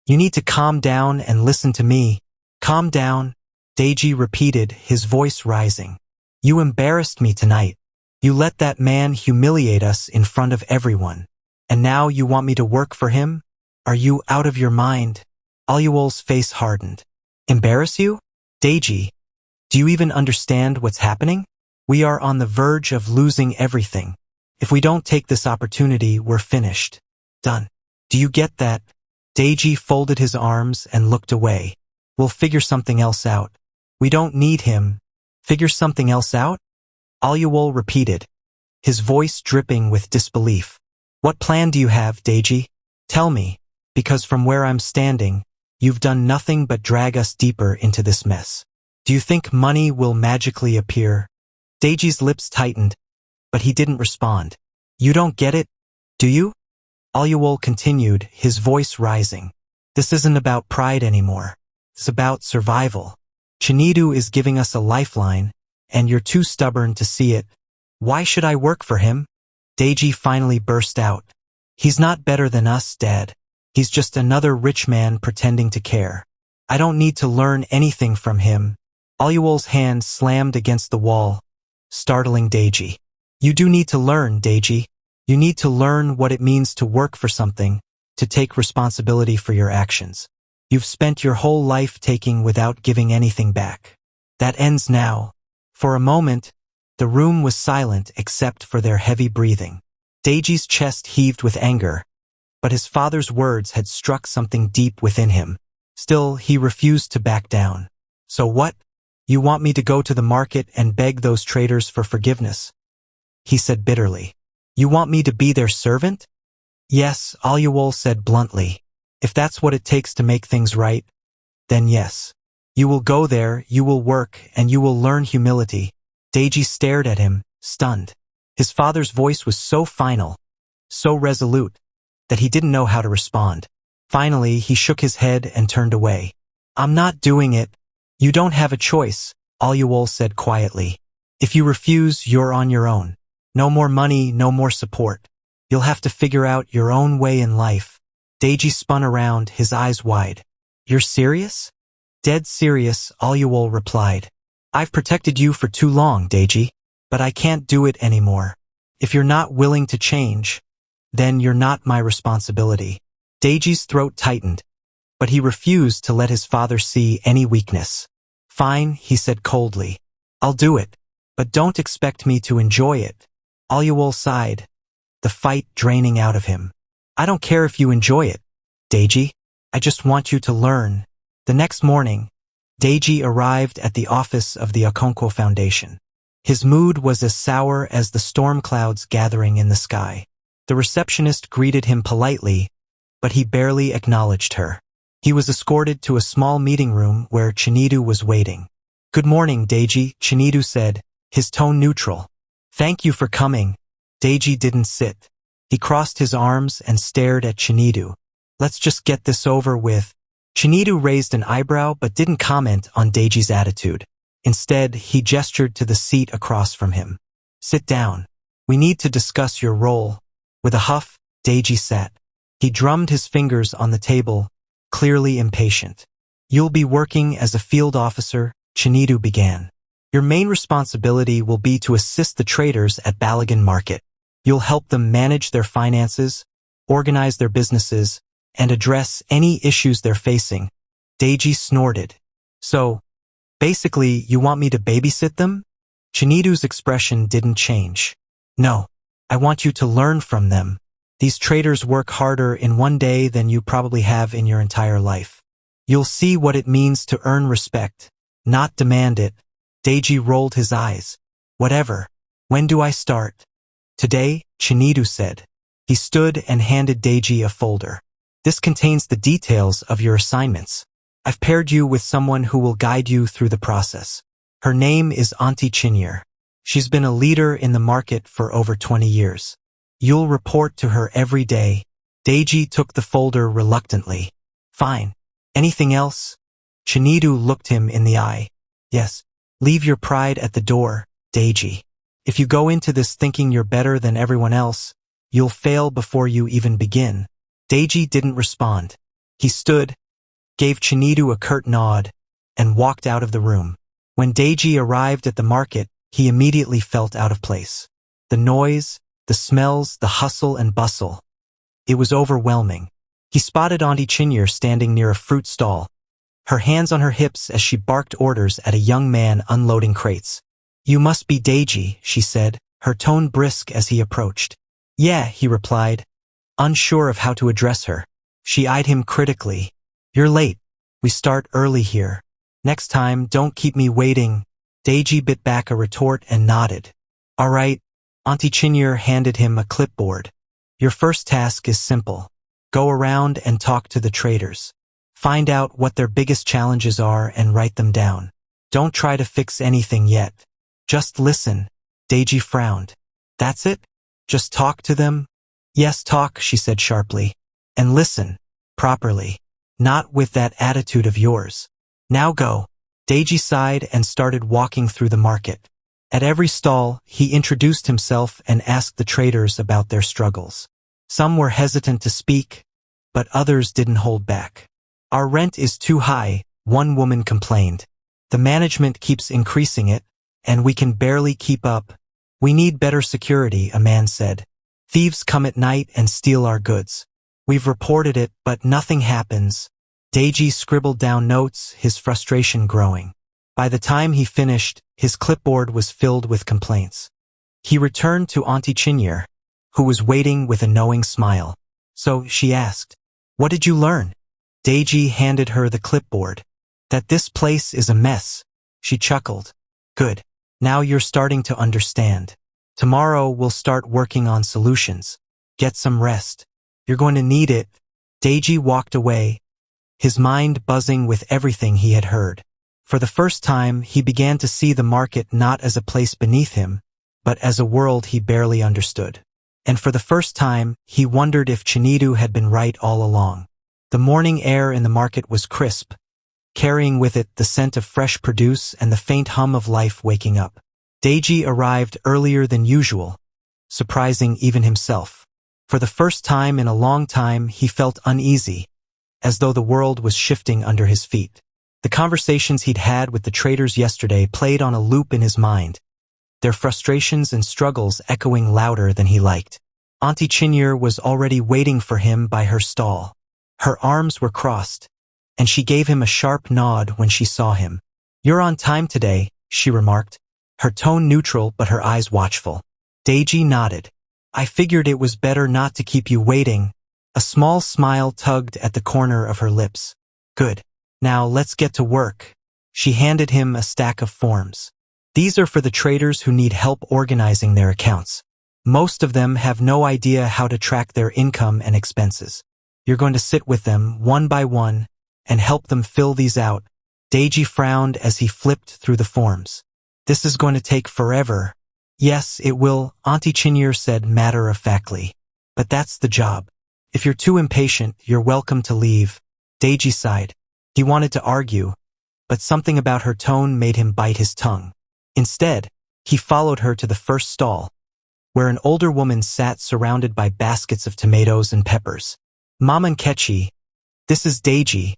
You need to calm down and listen to me. Calm down, Deji repeated, his voice rising. You embarrassed me tonight. You let that man humiliate us in front of everyone. And now you want me to work for him? Are you out of your mind? Aluwal's face hardened. Embarrass you? Deji, do you even understand what's happening? We are on the verge of losing everything. If we don't take this opportunity, we're finished. Done. Do you get that? Deji folded his arms and looked away. We'll figure something else out. We don't need him. Figure something else out? Aluwal repeated, his voice dripping with disbelief. What plan do you have, Deji? Tell me, because from where I'm standing, you've done nothing but drag us deeper into this mess. Do you think money will magically appear? Deji's lips tightened, but he didn't respond. You don't get it, do you? Aluwal continued, his voice rising. This isn't about pride anymore. It's about survival. Chinedu is giving us a lifeline, and you're too stubborn to see it. Why should I work for him? Deji finally burst out. He's not better than us, Dad. He's just another rich man pretending to care. I don't need to learn anything from him. Aluwal's hand slammed against the wall, startling Deji. You do need to learn, Deji. You need to learn what it means to work for something, to take responsibility for your actions. You've spent your whole life taking without giving anything back. That ends now. For a moment, the room was silent except for their heavy breathing. Deji's chest heaved with anger, but his father's words had struck something deep within him. Still, he refused to back down. So what? You want me to go to the market and beg those traders for forgiveness? He said bitterly. You want me to be their servant? Yes, Aluwal said bluntly. If that's what it takes to make things right, then yes. You will go there, you will work, and you will learn humility. Deji stared at him, stunned. His father's voice was so final, so resolute, that he didn't know how to respond. Finally, he shook his head and turned away. I'm not doing it. You don't have a choice, Aluwal said quietly. If you refuse, you're on your own. No more money, no more support. You'll have to figure out your own way in life. Deji spun around, his eyes wide. You're serious? Dead serious, Aluwal replied. I've protected you for too long, Deji, but I can't do it anymore. If you're not willing to change, then you're not my responsibility. Deji's throat tightened, but he refused to let his father see any weakness. Fine, he said coldly. I'll do it, but don't expect me to enjoy it. Aluwal sighed, the fight draining out of him. I don't care if you enjoy it, Deji. I just want you to learn. The next morning, Deji arrived at the office of the Okonkwo Foundation. His mood was as sour as the storm clouds gathering in the sky. The receptionist greeted him politely, but he barely acknowledged her. He was escorted to a small meeting room where Chinedu was waiting. "Good morning, Deji," Chinedu said, his tone neutral. "Thank you for coming." Deji didn't sit. He crossed his arms and stared at Chinedu. "Let's just get this over with." Chinedu raised an eyebrow but didn't comment on Deji's attitude. Instead, he gestured to the seat across from him. "Sit down. We need to discuss your role." With a huff, Deji sat. He drummed his fingers on the table, clearly impatient. "You'll be working as a field officer," Chinedu began. "Your main responsibility will be to assist the traders at Balagan Market. You'll help them manage their finances, organize their businesses, and address any issues they're facing." Deji snorted. "So, basically, you want me to babysit them?" Chinedu's expression didn't change. "No, I want you to learn from them. These traders work harder in one day than you probably have in your entire life. You'll see what it means to earn respect, not demand it." Deji rolled his eyes. "Whatever. When do I start?" "Today," Chinedu said. He stood and handed Deji a folder. "This contains the details of your assignments. I've paired you with someone who will guide you through the process. Her name is Auntie Chinyere. She's been a leader in the market for over 20 years. You'll report to her every day." Deji took the folder reluctantly. "Fine. Anything else?" Chinedu looked him in the eye. "Yes. Leave your pride at the door, Deji. If you go into this thinking you're better than everyone else, you'll fail before you even begin." Deji didn't respond. He stood, gave Chinedu a curt nod, and walked out of the room. When Deji arrived at the market, he immediately felt out of place. The noise, the smells, the hustle and bustle. It was overwhelming. He spotted Auntie Chinyere standing near a fruit stall, her hands on her hips as she barked orders at a young man unloading crates. "You must be Deji," she said, her tone brisk as he approached. "Yeah," he replied, unsure of how to address her. She eyed him critically. "You're late. We start early here. Next time, don't keep me waiting." Deji bit back a retort and nodded. "All right." Auntie Chinyere handed him a clipboard. "Your first task is simple. Go around and talk to the traders. Find out what their biggest challenges are and write them down. Don't try to fix anything yet. Just listen." Deji frowned. "That's it? Just talk to them?" "Yes, talk," she said sharply. "And listen. Properly. Not with that attitude of yours. Now go." Deji sighed and started walking through the market. At every stall, he introduced himself and asked the traders about their struggles. Some were hesitant to speak, but others didn't hold back. "Our rent is too high," one woman complained. "The management keeps increasing it, and we can barely keep up. We need better security," a man said. "Thieves come at night and steal our goods. We've reported it, but nothing happens." Deji scribbled down notes, his frustration growing. By the time he finished, his clipboard was filled with complaints. He returned to Auntie Chinyere, who was waiting with a knowing smile. "So," she asked, "what did you learn?" Deji handed her the clipboard. "That this place is a mess." She chuckled. "Good. Now you're starting to understand. Tomorrow we'll start working on solutions. Get some rest. You're going to need it." Deji walked away, his mind buzzing with everything he had heard. For the first time, he began to see the market not as a place beneath him, but as a world he barely understood. And for the first time, he wondered if Chinedu had been right all along. The morning air in the market was crisp, carrying with it the scent of fresh produce and the faint hum of life waking up. Deji arrived earlier than usual, surprising even himself. For the first time in a long time, he felt uneasy, as though the world was shifting under his feet. The conversations he'd had with the traders yesterday played on a loop in his mind, their frustrations and struggles echoing louder than he liked. Auntie Chinyere was already waiting for him by her stall. Her arms were crossed, and she gave him a sharp nod when she saw him. "You're on time today," she remarked, her tone neutral but her eyes watchful. Deji nodded. "I figured it was better not to keep you waiting." A small smile tugged at the corner of her lips. "Good. Now let's get to work." She handed him a stack of forms. These are for the traders who need help organizing their accounts. Most of them have no idea how to track their income and expenses. You're going to sit with them one by one and help them fill these out. Deji frowned as he flipped through the forms. This is going to take forever. Yes, it will, Auntie Chinyere said matter-of-factly. But that's the job. If you're too impatient, you're welcome to leave. Deji sighed. He wanted to argue, but something about her tone made him bite his tongue. Instead, he followed her to the first stall, where an older woman sat surrounded by baskets of tomatoes and peppers. Mama Nkechi, this is Deji,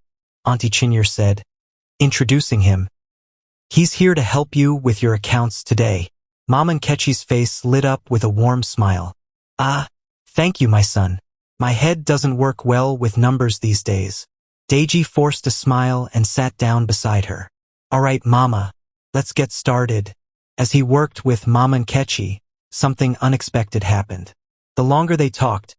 Auntie Chinyere said, introducing him. He's here to help you with your accounts today. Mama Nkechi's face lit up with a warm smile. Ah, thank you, my son. My head doesn't work well with numbers these days. Deji forced a smile and sat down beside her. All right, Mama, let's get started. As he worked with Mama Nkechi, something unexpected happened. The longer they talked,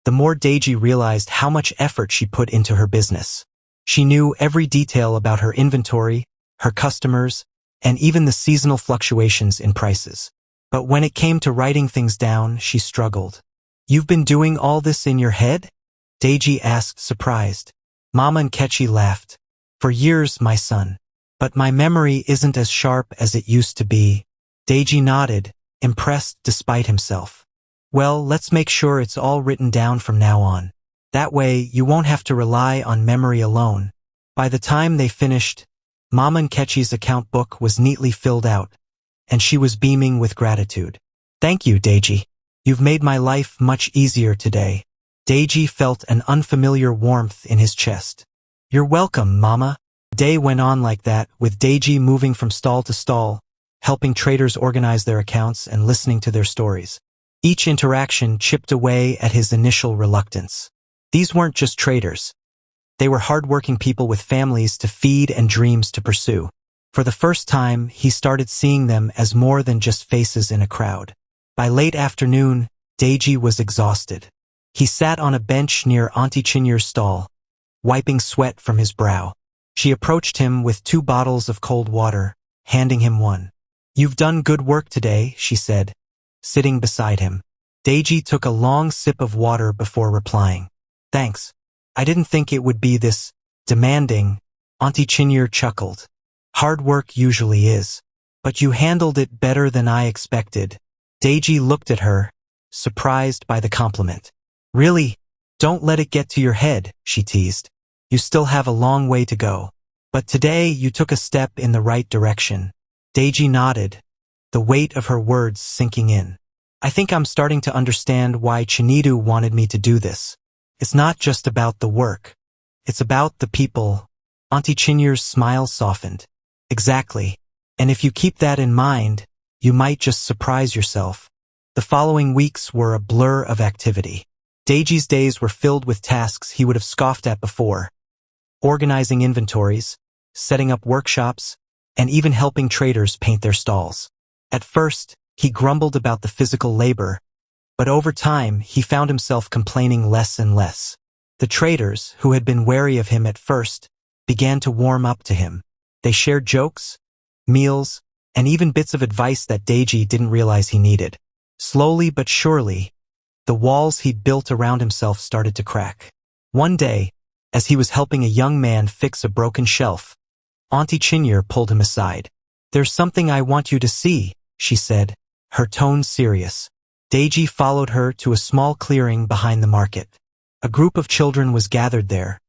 the more Deji realized how much effort she put into her business. She knew every detail about her inventory, her customers, and even the seasonal fluctuations in prices. But when it came to writing things down, she struggled. You've been doing all this in your head? Deji asked, surprised. Mama Nkechi laughed. For years, my son. But my memory isn't as sharp as it used to be. Deji nodded, impressed despite himself. Well, let's make sure it's all written down from now on. That way, you won't have to rely on memory alone. By the time they finished, Mama Nkechi's account book was neatly filled out, and she was beaming with gratitude. Thank you, Deji. You've made my life much easier today. Deji felt an unfamiliar warmth in his chest. You're welcome, Mama. The day went on like that, with Deji moving from stall to stall, helping traders organize their accounts and listening to their stories. Each interaction chipped away at his initial reluctance. These weren't just traders. They were hardworking people with families to feed and dreams to pursue. For the first time, he started seeing them as more than just faces in a crowd. By late afternoon, Deji was exhausted. He sat on a bench near Auntie Chinyere's stall, wiping sweat from his brow. She approached him with 2 bottles of cold water, handing him one. You've done good work today, she said, sitting beside him. Deji took a long sip of water before replying. Thanks. I didn't think it would be this demanding. Auntie Chinyere chuckled. Hard work usually is. But you handled it better than I expected. Deji looked at her, surprised by the compliment. Really? Don't let it get to your head, she teased. You still have a long way to go. But today you took a step in the right direction. Deji nodded, the weight of her words sinking in. I think I'm starting to understand why Chinedu wanted me to do this. It's not just about the work. It's about the people. Auntie Chinyere's smile softened. Exactly. And if you keep that in mind, you might just surprise yourself. The following weeks were a blur of activity. Deji's days were filled with tasks he would have scoffed at before. Organizing inventories, setting up workshops, and even helping traders paint their stalls. At first, he grumbled about the physical labor, but over time, he found himself complaining less and less. The traders, who had been wary of him at first, began to warm up to him. They shared jokes, meals, and even bits of advice that Deji didn't realize he needed. Slowly but surely, the walls he'd built around himself started to crack. One day, as he was helping a young man fix a broken shelf, Auntie Chinyere pulled him aside. There's something I want you to see, she said, her tone serious. Deji followed her to a small clearing behind the market. A group of children was gathered there,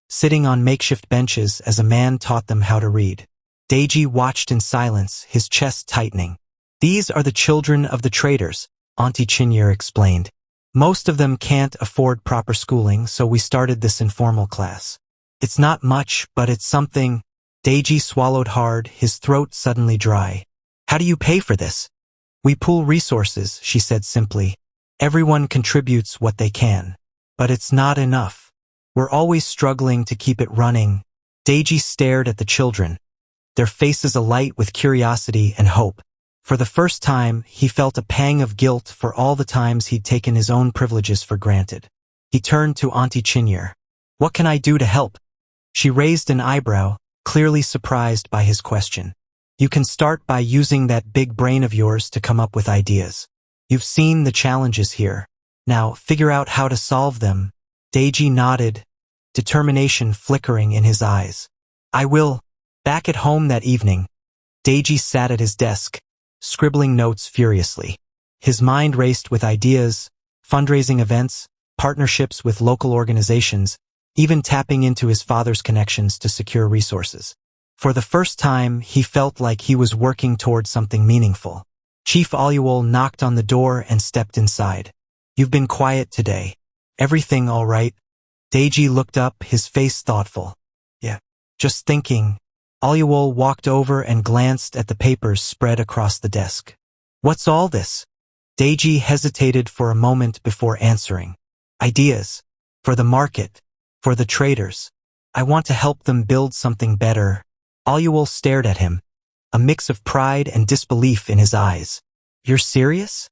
sitting on makeshift benches as a man taught them how to read. Deji watched in silence, his chest tightening. These are the children of the traders, Auntie Chinyere explained. Most of them can't afford proper schooling, so we started this informal class. It's not much, but it's something. Deji swallowed hard, his throat suddenly dry. How do you pay for this? We pool resources, she said simply. Everyone contributes what they can. But it's not enough. We're always struggling to keep it running. Deji stared at the children, their faces alight with curiosity and hope. For the first time, he felt a pang of guilt for all the times he'd taken his own privileges for granted. He turned to Auntie Chinyere. What can I do to help? She raised an eyebrow, clearly surprised by his question. You can start by using that big brain of yours to come up with ideas. You've seen the challenges here. Now, figure out how to solve them. Deji nodded, determination flickering in his eyes. I will. Back at home that evening, Deji sat at his desk, scribbling notes furiously. His mind raced with ideas, fundraising events, partnerships with local organizations, even tapping into his father's connections to secure resources. For the first time, he felt like he was working toward something meaningful. Chief Oluwole knocked on the door and stepped inside. You've been quiet today. Everything all right? Deji looked up, his face thoughtful. Yeah, just thinking. Oluwole walked over and glanced at the papers spread across the desk. What's all this? Deji hesitated for a moment before answering. Ideas. For the market. For the traders. I want to help them build something better. Oluwole stared at him, a mix of pride and disbelief in his eyes. You're serious?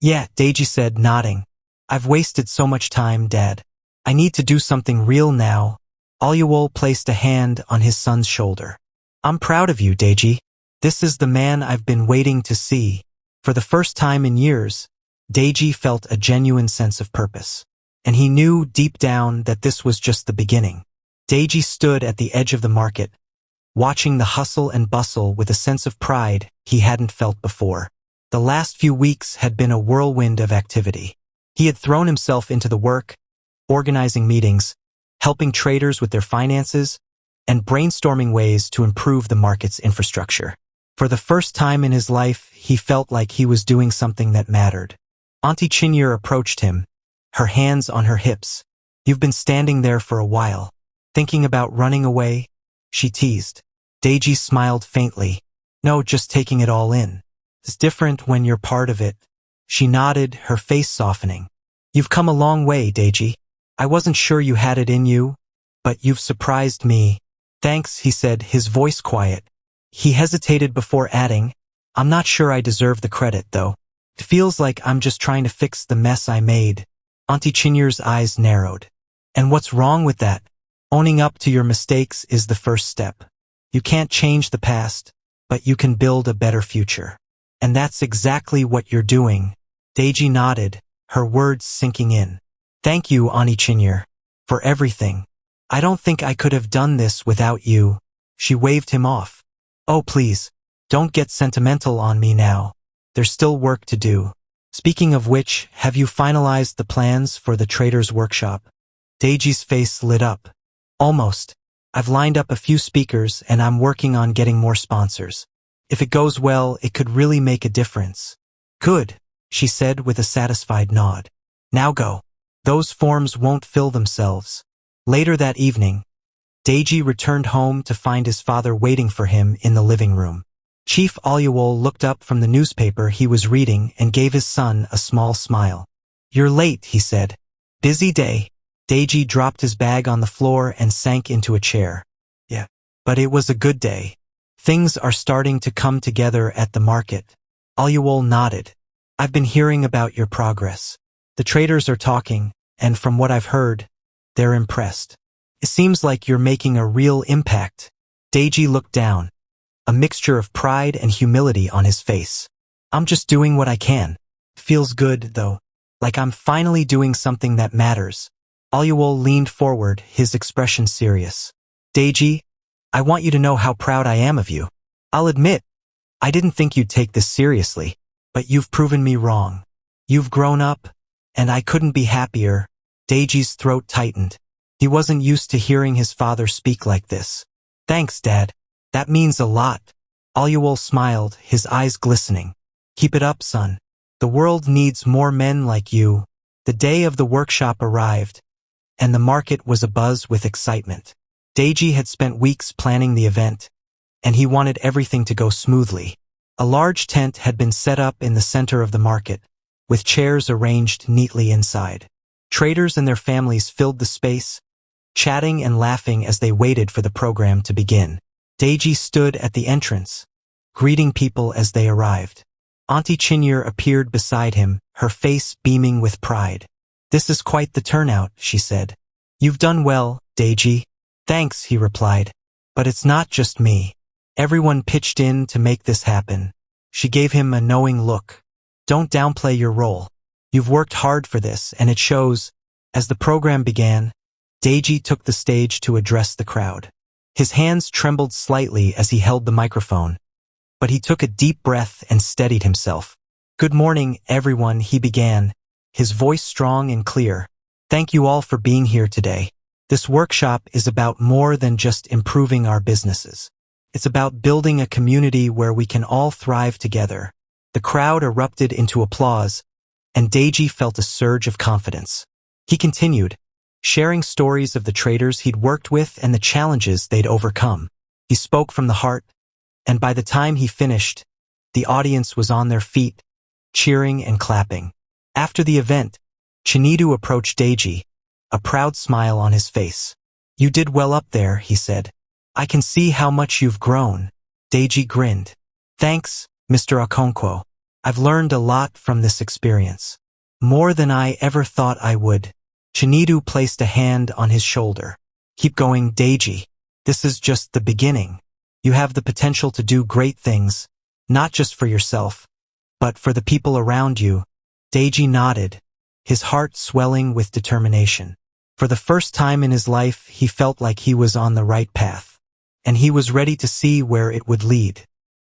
Yeah, Deji said, nodding. I've wasted so much time, Dad. I need to do something real now. Oluwole placed a hand on his son's shoulder. I'm proud of you, Deji. This is the man I've been waiting to see. For the first time in years, Deji felt a genuine sense of purpose. And he knew deep down that this was just the beginning. Deji stood at the edge of the market, watching the hustle and bustle with a sense of pride he hadn't felt before. The last few weeks had been a whirlwind of activity. He had thrown himself into the work, organizing meetings, helping traders with their finances, and brainstorming ways to improve the market's infrastructure. For the first time in his life, he felt like he was doing something that mattered. Auntie Chinyere approached him, her hands on her hips. You've been standing there for a while, thinking about running away? She teased. Deji smiled faintly. No, just taking it all in. It's different when you're part of it. She nodded, her face softening. You've come a long way, Deji. I wasn't sure you had it in you, but you've surprised me. Thanks, he said, his voice quiet. He hesitated before adding, I'm not sure I deserve the credit, though. It feels like I'm just trying to fix the mess I made. Auntie Chinyere's eyes narrowed. And what's wrong with that? Owning up to your mistakes is the first step. You can't change the past, but you can build a better future. And that's exactly what you're doing. Deji nodded, her words sinking in. Thank you, Auntie Chinyere, for everything. I don't think I could have done this without you. She waved him off. Oh, please, don't get sentimental on me now. There's still work to do. Speaking of which, have you finalized the plans for the trader's workshop? Deji's face lit up. Almost. I've lined up a few speakers and I'm working on getting more sponsors. If it goes well, it could really make a difference. Good, she said with a satisfied nod. Now go. Those forms won't fill themselves. Later that evening, Deji returned home to find his father waiting for him in the living room. Chief Oluwole looked up from the newspaper he was reading and gave his son a small smile. You're late, he said. Busy day. Deji dropped his bag on the floor and sank into a chair. Yeah, but it was a good day. Things are starting to come together at the market. Oluwole nodded. I've been hearing about your progress. The traders are talking, and from what I've heard, they're impressed. It seems like you're making a real impact. Deji looked down, a mixture of pride and humility on his face. I'm just doing what I can. Feels good, though. Like I'm finally doing something that matters. Oluwole leaned forward, his expression serious. Deji, I want you to know how proud I am of you. I'll admit, I didn't think you'd take this seriously, but you've proven me wrong. You've grown up, and I couldn't be happier. Deji's throat tightened. He wasn't used to hearing his father speak like this. Thanks, Dad. That means a lot. Oluwole smiled, his eyes glistening. Keep it up, son. The world needs more men like you. The day of the workshop arrived, and the market was abuzz with excitement. Deji had spent weeks planning the event, and he wanted everything to go smoothly. A large tent had been set up in the center of the market, with chairs arranged neatly inside. Traders and their families filled the space, chatting and laughing as they waited for the program to begin. Deji stood at the entrance, greeting people as they arrived. Auntie Chinyere appeared beside him, her face beaming with pride. This is quite the turnout, she said. You've done well, Deji. Thanks, he replied. But it's not just me. Everyone pitched in to make this happen. She gave him a knowing look. Don't downplay your role. You've worked hard for this, and it shows. As the program began, Deji took the stage to address the crowd. His hands trembled slightly as he held the microphone, but he took a deep breath and steadied himself. Good morning, everyone, he began, his voice strong and clear. Thank you all for being here today. This workshop is about more than just improving our businesses. It's about building a community where we can all thrive together. The crowd erupted into applause, and Deji felt a surge of confidence. He continued, sharing stories of the traders he'd worked with and the challenges they'd overcome. He spoke from the heart, and by the time he finished, the audience was on their feet, cheering and clapping. After the event, Chinedu approached Deji, a proud smile on his face. You did well up there, he said. I can see how much you've grown. Deji grinned. Thanks, Mr. Okonkwo. I've learned a lot from this experience. More than I ever thought I would. Chinedu placed a hand on his shoulder. Keep going, Deji. This is just the beginning. You have the potential to do great things, not just for yourself, but for the people around you. Deji nodded, his heart swelling with determination. For the first time in his life, he felt like he was on the right path, and he was ready to see where it would lead.